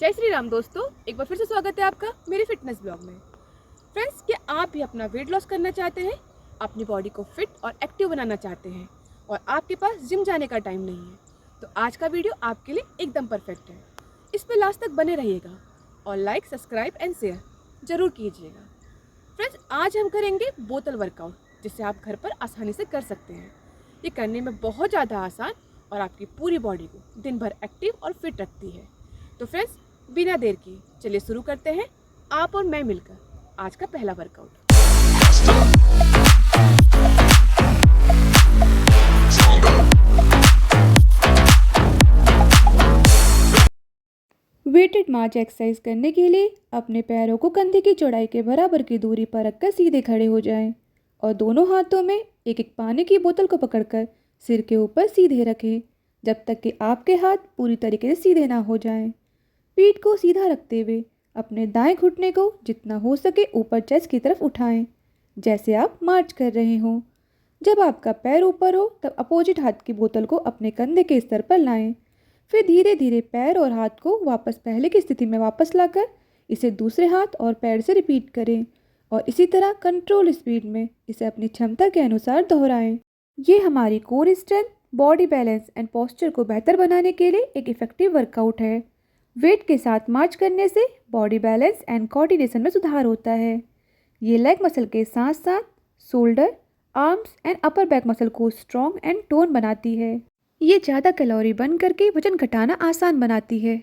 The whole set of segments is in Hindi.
जय श्री राम दोस्तों, एक बार फिर से स्वागत है आपका मेरे फिटनेस ब्लॉग में। फ्रेंड्स, क्या आप भी अपना वेट लॉस करना चाहते हैं, अपनी बॉडी को फिट और एक्टिव बनाना चाहते हैं और आपके पास जिम जाने का टाइम नहीं है, तो आज का वीडियो आपके लिए एकदम परफेक्ट है। इस पर लास्ट तक बने रहिएगा और लाइक, सब्सक्राइब एंड शेयर जरूर कीजिएगा। फ्रेंड्स, आज हम करेंगे बोतल वर्कआउट, जिसे आप घर पर आसानी से कर सकते हैं। ये करने में बहुत ज़्यादा आसान और आपकी पूरी बॉडी को दिन भर एक्टिव और फिट रखती है। तो फ्रेंड्स, बिना देर की चलिए शुरू करते हैं, आप और मैं मिलकर आज का पहला वर्कआउट। वेटेड मार्च एक्सरसाइज करने के लिए अपने पैरों को कंधे की चौड़ाई के बराबर की दूरी पर रखकर सीधे खड़े हो जाएं और दोनों हाथों में एक एक पानी की बोतल को पकड़कर सिर के ऊपर सीधे रखें जब तक कि आपके हाथ पूरी तरीके से सीधे ना हो जाएं। पीठ को सीधा रखते हुए अपने दाएं घुटने को जितना हो सके ऊपर चेस्ट की तरफ उठाएं, जैसे आप मार्च कर रहे हों। जब आपका पैर ऊपर हो तब अपोजिट हाथ की बोतल को अपने कंधे के स्तर पर लाएं। फिर धीरे धीरे पैर और हाथ को वापस पहले की स्थिति में वापस लाकर इसे दूसरे हाथ और पैर से रिपीट करें और इसी तरह कंट्रोल स्पीड में इसे अपनी क्षमता के अनुसार दोहराएं। ये हमारी core strength, body balance and posture को बेहतर बनाने के लिए एक इफेक्टिव वर्कआउट है। वेट के साथ मार्च करने से बॉडी बैलेंस एंड कोऑर्डिनेशन में सुधार होता है। ये लेग मसल के साथ साथ shoulder, arms and upper back muscle को स्ट्रॉन्ग एंड टोन बनाती है। ये ज़्यादा कैलोरी बर्न करके वजन घटाना आसान बनाती है।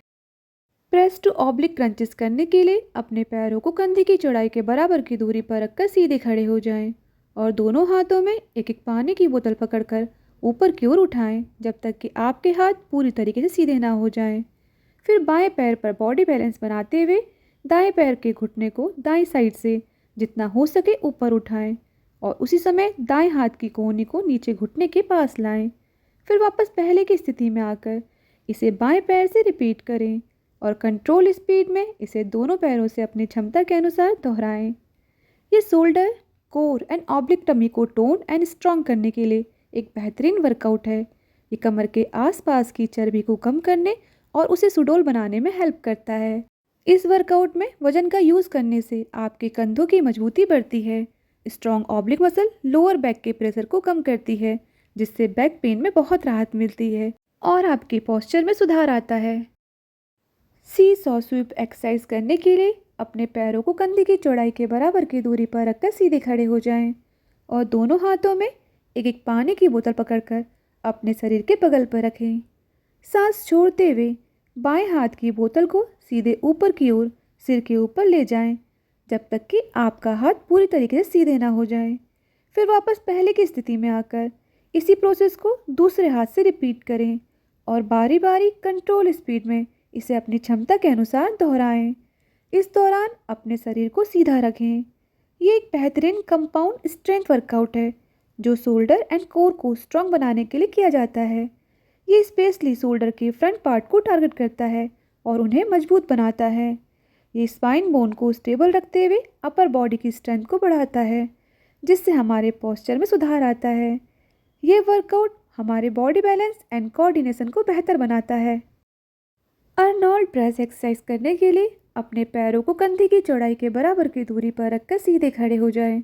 प्रेस टू ऑब्लिक क्रंचेस करने के लिए अपने पैरों को कंधे की चौड़ाई के बराबर की दूरी पर रखकर सीधे खड़े हो जाएं और दोनों हाथों में एक एक पानी की बोतल पकड़कर ऊपर की ओर उठाएं जब तक कि आपके हाथ पूरी तरीके से सीधे ना हो जाएं। फिर बाएं पैर पर बॉडी बैलेंस बनाते हुए दाएं पैर के घुटने को दाएं साइड से जितना हो सके ऊपर उठाएं और उसी समय दाएं हाथ की कोहनी को नीचे घुटने के पास लाएं। फिर वापस पहले की स्थिति में आकर इसे बाएं पैर से रिपीट करें और कंट्रोल स्पीड में इसे दोनों पैरों से अपनी क्षमता के अनुसार दोहराएं। ये shoulder, core and oblique tummy को टोन एंड स्ट्रॉन्ग करने के लिए एक बेहतरीन वर्कआउट है। ये कमर के आसपास की चर्बी को कम करने और उसे सुडौल बनाने में हेल्प करता है। इस वर्कआउट में वजन का यूज़ करने से आपके कंधों की मजबूती बढ़ती है। Strong oblique muscle lower back के प्रेशर को कम करती है, जिससे बैक पेन में बहुत राहत मिलती है और आपके पोस्चर में सुधार आता है। सी सॉ स्वीप एक्सरसाइज करने के लिए अपने पैरों को कंधे की चौड़ाई के बराबर की दूरी पर रखकर सीधे खड़े हो जाएं और दोनों हाथों में एक एक पानी की बोतल पकड़कर अपने शरीर के बगल पर रखें। सांस छोड़ते हुए बाएं हाथ की बोतल को सीधे ऊपर की ओर सिर के ऊपर ले जाएं जब तक कि आपका हाथ पूरी तरीके से सीधे ना हो जाए। फिर वापस पहले की स्थिति में आकर इसी प्रोसेस को दूसरे हाथ से रिपीट करें और बारी बारी कंट्रोल स्पीड में इसे अपनी क्षमता के अनुसार दोहराएं। इस दौरान अपने शरीर को सीधा रखें। ये एक बेहतरीन कंपाउंड स्ट्रेंथ वर्कआउट है जो शोल्डर एंड कोर को स्ट्रॉन्ग बनाने के लिए किया जाता है। ये स्पेशली शोल्डर के फ्रंट पार्ट को टारगेट करता है और उन्हें मजबूत बनाता है। ये स्पाइन बोन को स्टेबल रखते हुए अपर बॉडी की स्ट्रेंथ को बढ़ाता है, जिससे हमारे पोस्चर में सुधार आता है। ये वर्कआउट हमारे बॉडी बैलेंस एंड कोऑर्डिनेशन को बेहतर बनाता है। अर्नोल्ड प्रेस एक्सरसाइज करने के लिए अपने पैरों को कंधे की चौड़ाई के बराबर की दूरी पर रखकर सीधे खड़े हो जाएं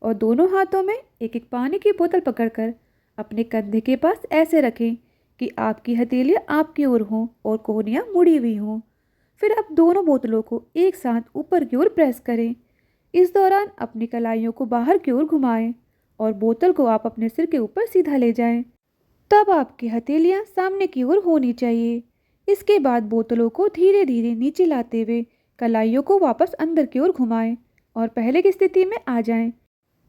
और दोनों हाथों में एक एक पानी की बोतल पकड़कर अपने कंधे के पास ऐसे रखें कि आपकी हथेलियां आपकी ओर हों और कोहनियां मुड़ी हुई हों। फिर आप दोनों बोतलों को एक साथ ऊपर की ओर प्रेस करें। इस दौरान अपनी कलाइयों को बाहर की ओर घुमाएं और बोतल को आप अपने सिर के ऊपर सीधा ले जाएं। तब आपकी हथेलियां सामने की ओर होनी चाहिए। इसके बाद बोतलों को धीरे धीरे नीचे लाते हुए कलाइयों को वापस अंदर की ओर घुमाएं और पहले की स्थिति में आ जाएं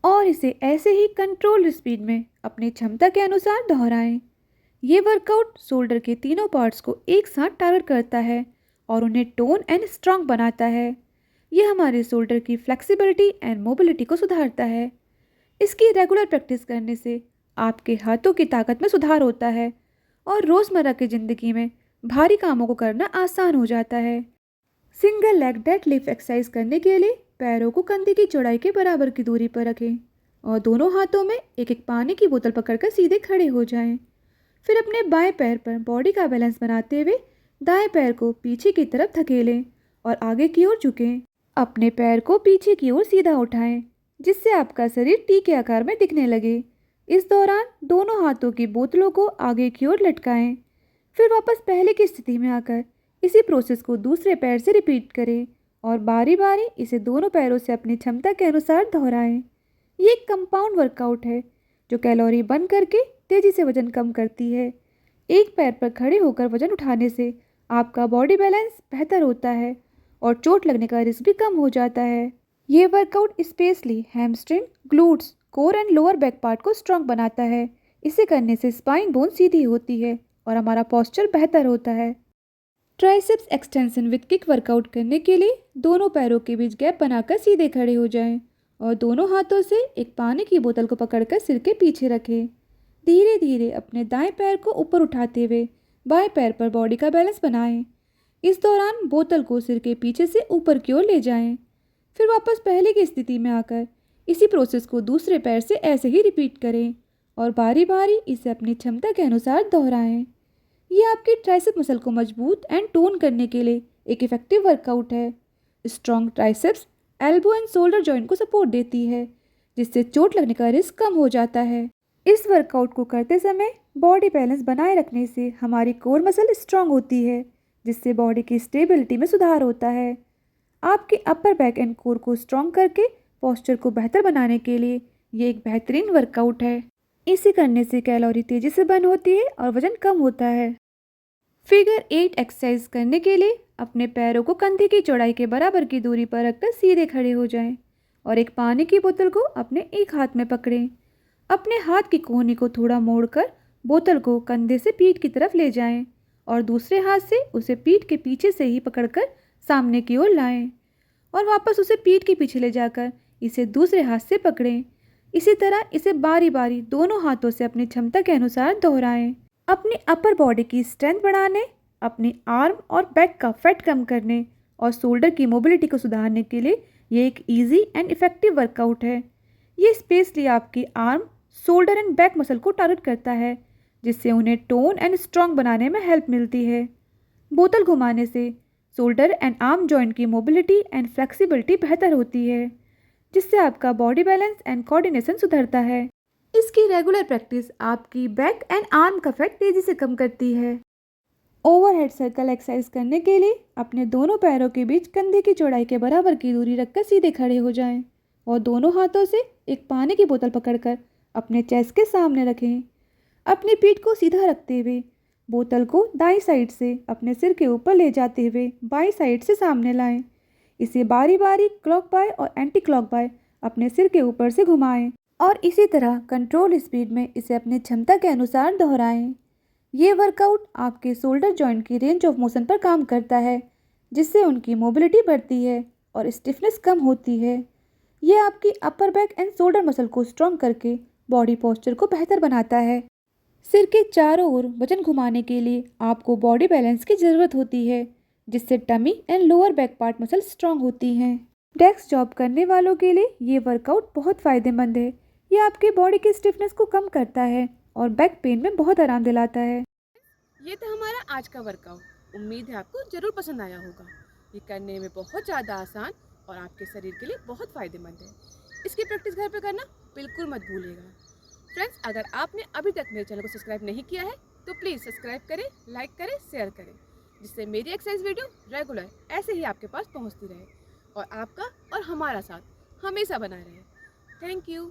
और इसे ऐसे ही कंट्रोल स्पीड में अपनी क्षमता के अनुसार दोहराएं। ये वर्कआउट शोल्डर के तीनों पार्ट्स को एक साथ टारगेट करता है और उन्हें टोन एंड स्ट्रॉन्ग बनाता है। ये हमारे शोल्डर की फ्लेक्सिबिलिटी एंड मोबिलिटी को सुधारता है। इसकी रेगुलर प्रैक्टिस करने से आपके हाथों की ताकत में सुधार होता है और रोज़मर्रा की ज़िंदगी में भारी कामों को करना आसान हो जाता है। Single leg dead lift exercise करने के लिए पैरों को कंधे की चौड़ाई के बराबर की दूरी पर रखें और दोनों हाथों में एक एक पानी की बोतल पकड़कर सीधे खड़े हो जाएं। फिर अपने बाएं पैर पर बॉडी का बैलेंस बनाते हुए दाएं पैर को पीछे की तरफ धकेलें और आगे की ओर झुकें। अपने पैर को पीछे की ओर सीधा उठाएं, जिससे आपका शरीर टी के आकार में दिखने लगे। इस दौरान दोनों हाथों की बोतलों को आगे की ओर लटकाएं। फिर वापस पहले की स्थिति में आकर इसी प्रोसेस को दूसरे पैर से रिपीट करें और बारी बारी इसे दोनों पैरों से अपनी क्षमता के अनुसार दोहराएं। ये एक कंपाउंड वर्कआउट है जो कैलोरी बर्न करके तेज़ी से वजन कम करती है। एक पैर पर खड़े होकर वजन उठाने से आपका बॉडी बैलेंस बेहतर होता है और चोट लगने का रिस्क भी कम हो जाता है। ये workout specially hamstring, glutes, core and lower back part को स्ट्रॉन्ग बनाता है। इसे करने से स्पाइन बोन सीधी होती है और हमारा पोस्चर बेहतर होता है। Triceps extension with kick workout करने के लिए दोनों पैरों के बीच गैप बनाकर सीधे खड़े हो जाएं और दोनों हाथों से एक पानी की बोतल को पकड़कर सिर के पीछे रखें। धीरे धीरे अपने दाएं पैर को ऊपर उठाते हुए बाएं पैर पर बॉडी का बैलेंस बनाएं। इस दौरान बोतल को सिर के पीछे से ऊपर की ओर ले जाएं। फिर वापस पहले की स्थिति में आकर इसी प्रोसेस को दूसरे पैर से ऐसे ही रिपीट करें और बारी बारी इसे अपनी क्षमता के अनुसार दोहराएं। ये आपकी ट्राइसेप मसल को मजबूत एंड टोन करने के लिए एक इफेक्टिव वर्कआउट है। Strong triceps elbow and shoulder joint को सपोर्ट देती है, जिससे चोट लगने का रिस्क कम हो जाता है। इस वर्कआउट को करते समय बॉडी बैलेंस बनाए रखने से हमारी कोर मसल स्ट्रांग होती है, जिससे बॉडी की स्टेबिलिटी में सुधार होता है। आपके अपर बैक एंड कोर को स्ट्रांग करके पोस्चर को बेहतर बनाने के लिए ये एक बेहतरीन वर्कआउट है। इसे करने से कैलोरी तेज़ी से बर्न होती है और वजन कम होता है। फिगर 8 एक्सरसाइज करने के लिए अपने पैरों को कंधे की चौड़ाई के बराबर की दूरी पर रखकर सीधे खड़े हो जाएं और एक पानी की बोतल को अपने एक हाथ में पकड़ें। अपने हाथ की कोहनी को थोड़ा मोड़कर बोतल को कंधे से पीठ की तरफ ले जाएं और दूसरे हाथ से उसे पीठ के पीछे से ही पकड़कर सामने की ओर लाएं और वापस उसे पीठ के पीछे ले जाकर इसे दूसरे हाथ से पकड़ें। इसी तरह इसे बारी बारी दोनों हाथों से अपनी क्षमता के अनुसार दोहराएं। अपनी अपर बॉडी की स्ट्रेंथ बढ़ाने, अपनी आर्म और बैक का फैट कम करने और शोल्डर की मोबिलिटी को सुधारने के लिए ये एक इजी एंड इफेक्टिव वर्कआउट है। ये स्पेशली आपकी arm, shoulder and back muscle को टारगेट करता है, जिससे उन्हें टोन एंड स्ट्रॉन्ग बनाने में हेल्प मिलती है। बोतल घुमाने से शोल्डर एंड आर्म जॉइंट की मोबिलिटी एंड फ्लेक्सिबिलिटी बेहतर होती है, जिससे आपका बॉडी बैलेंस एंड कोऑर्डिनेशन सुधरता है। इसकी रेगुलर प्रैक्टिस आपकी बैक एंड आर्म का फैट तेज़ी से कम करती है। ओवरहेड सर्कल एक्सरसाइज करने के लिए अपने दोनों पैरों के बीच कंधे की चौड़ाई के बराबर की दूरी रखकर सीधे खड़े हो जाएं और दोनों हाथों से एक पानी की बोतल पकड़कर अपने चेस्ट के सामने रखें। अपनी पीठ को सीधा रखते हुए बोतल को दाईं साइड से अपने सिर के ऊपर ले जाते हुए बाईं साइड से सामने लाएं। इसे बारी बारी क्लॉक बाय और एंटी क्लॉक बाय अपने सिर के ऊपर से घुमाएं और इसी तरह कंट्रोल स्पीड में इसे अपनी क्षमता के अनुसार दोहराएं। ये वर्कआउट आपके शोल्डर जॉइंट की रेंज ऑफ मोशन पर काम करता है, जिससे उनकी मोबिलिटी बढ़ती है और स्टिफनेस कम होती है। ये आपकी upper back and shoulder muscle को स्ट्रॉन्ग करके बॉडी पोस्चर को बेहतर बनाता है। सिर के चारों ओर वजन घुमाने के लिए आपको बॉडी बैलेंस की ज़रूरत होती है, जिससे tummy and lower back part muscle strong होती हैं। डेस्क जॉब करने वालों के लिए ये वर्कआउट बहुत फ़ायदेमंद है। ये आपकी बॉडी की स्टिफनेस को कम करता है और बैक पेन में बहुत आराम दिलाता है। ये था हमारा आज का वर्कआउट। उम्मीद है आपको ज़रूर पसंद आया होगा। ये करने में बहुत ज़्यादा आसान और आपके शरीर के लिए बहुत फ़ायदेमंद है। इसकी प्रैक्टिस घर पे करना बिल्कुल मत भूलिएगा। फ्रेंड्स, अगर आपने अभी तक मेरे चैनल को सब्सक्राइब नहीं किया है तो प्लीज़ सब्सक्राइब करें, लाइक करें, शेयर करें, जिससे मेरी एक्सरसाइज वीडियो रेगुलर ऐसे ही आपके पास पहुंचती रहे और आपका और हमारा साथ हमेशा बना रहे। Thank you.